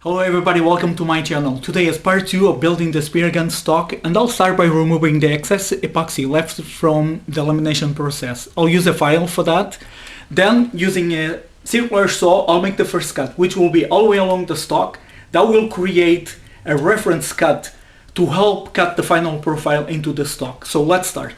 Hello everybody, welcome to my channel. Today is part 2 of building the Speargun stock, and I'll start by removing the excess epoxy left from the lamination process. I'll use a file for that. Then, using a circular saw, I'll make the first cut, which will be all the way along the stock. That will create a reference cut to help cut the final profile into the stock. So let's start.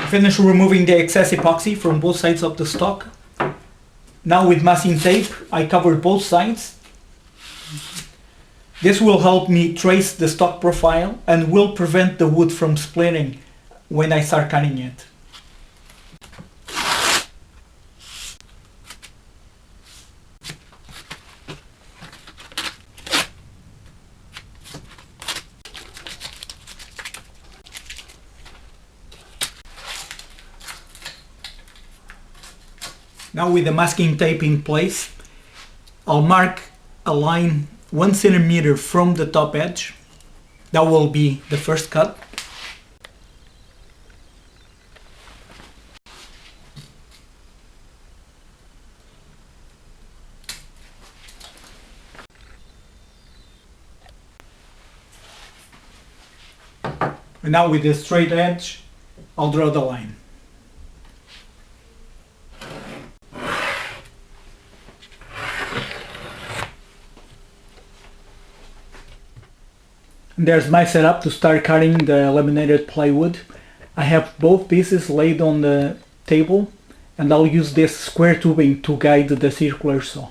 Finish removing the excess epoxy from both sides of the stock. Now with masking tape, I covered both sides. This will help me trace the stock profile and will prevent the wood from splitting when I start cutting it. Now with the masking tape in place, I'll mark a line 1 centimeter from the top edge. That will be the first cut. And now with the straight edge, I'll draw the line. There's my setup to start cutting the laminated plywood. I have both pieces laid on the table, and I'll use this square tubing to guide the circular saw.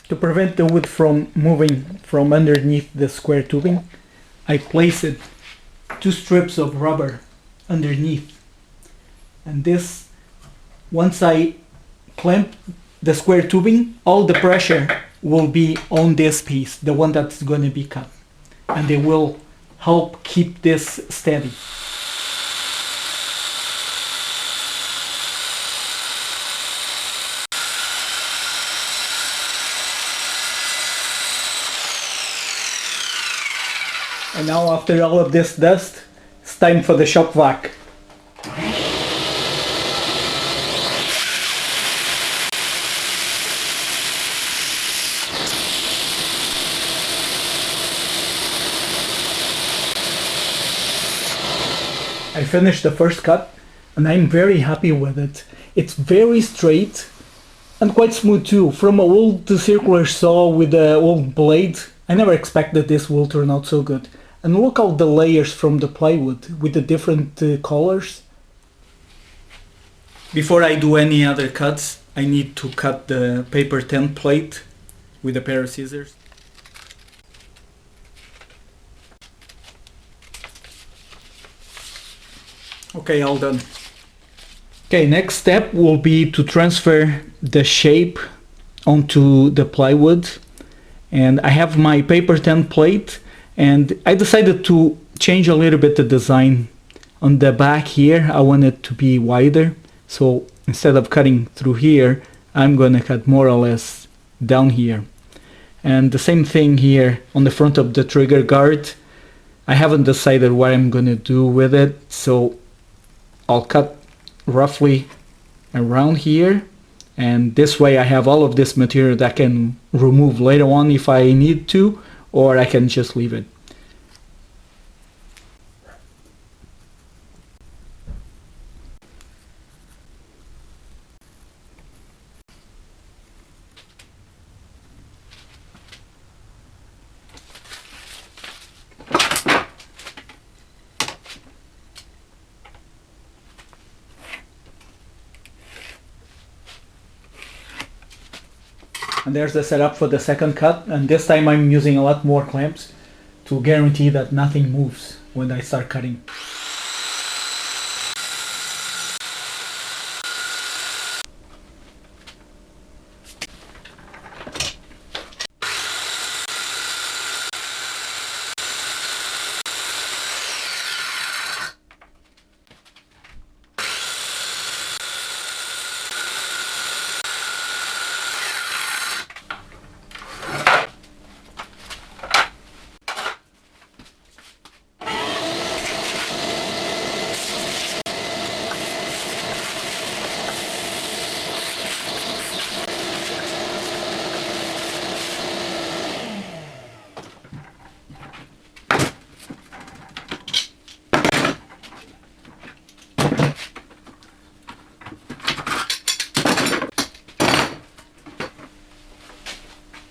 To prevent the wood from moving from underneath the square tubing, I placed 2 strips of rubber underneath, and this, once I clamp the square tubing, all the pressure will be on this piece, the one that's going to be cut, and they will help keep this steady. And now, after all of this dust, it's time for the shop vac. I finished the first cut and I'm very happy with it. It's very straight and quite smooth too. From an old circular saw with an old blade, I never expected this will turn out so good. And look at the layers from the plywood with the different colors. Before I do any other cuts, I need to cut the paper template with a pair of scissors. Okay, all done. Okay, next step will be to transfer the shape onto the plywood. And I have my paper template, and I decided to change a little bit the design. On the back here, I want it to be wider. So instead of cutting through here, I'm gonna cut more or less down here. And the same thing here on the front of the trigger guard. I haven't decided what I'm gonna do with it, so I'll cut roughly around here. And this way I have all of this material that I can remove later on if I need to, or I can just leave it. And there's the setup for the second cut, and this time I'm using a lot more clamps to guarantee that nothing moves when I start cutting.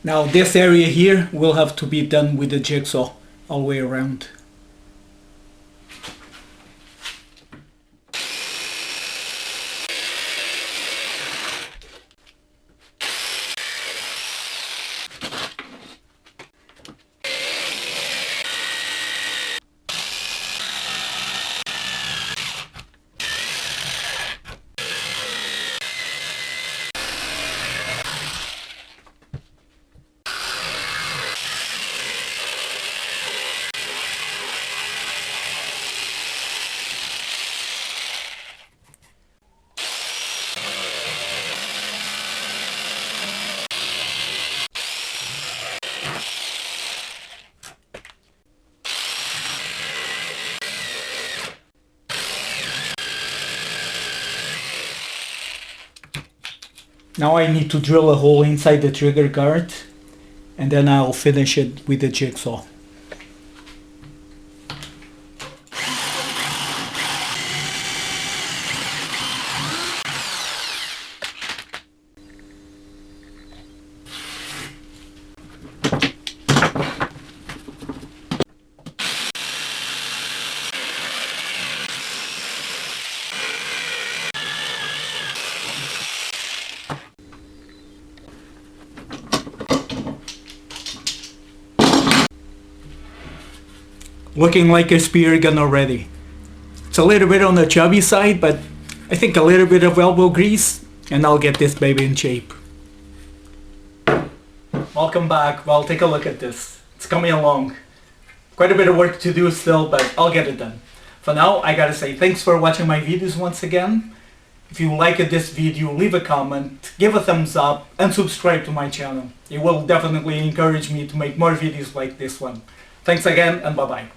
Now this area here will have to be done with the jigsaw all the way around. Now I need to drill a hole inside the trigger guard, and then I'll finish it with the jigsaw. Looking like a spear gun already. It's a little bit on the chubby side, but I think a little bit of elbow grease and I'll get this baby in shape. Welcome back. Well, take a look at this. It's coming along. Quite a bit of work to do still, but I'll get it done. For now, I gotta say thanks for watching my videos once again. If you liked this video, leave a comment, give a thumbs up and subscribe to my channel. It will definitely encourage me to make more videos like this one. Thanks again and bye bye.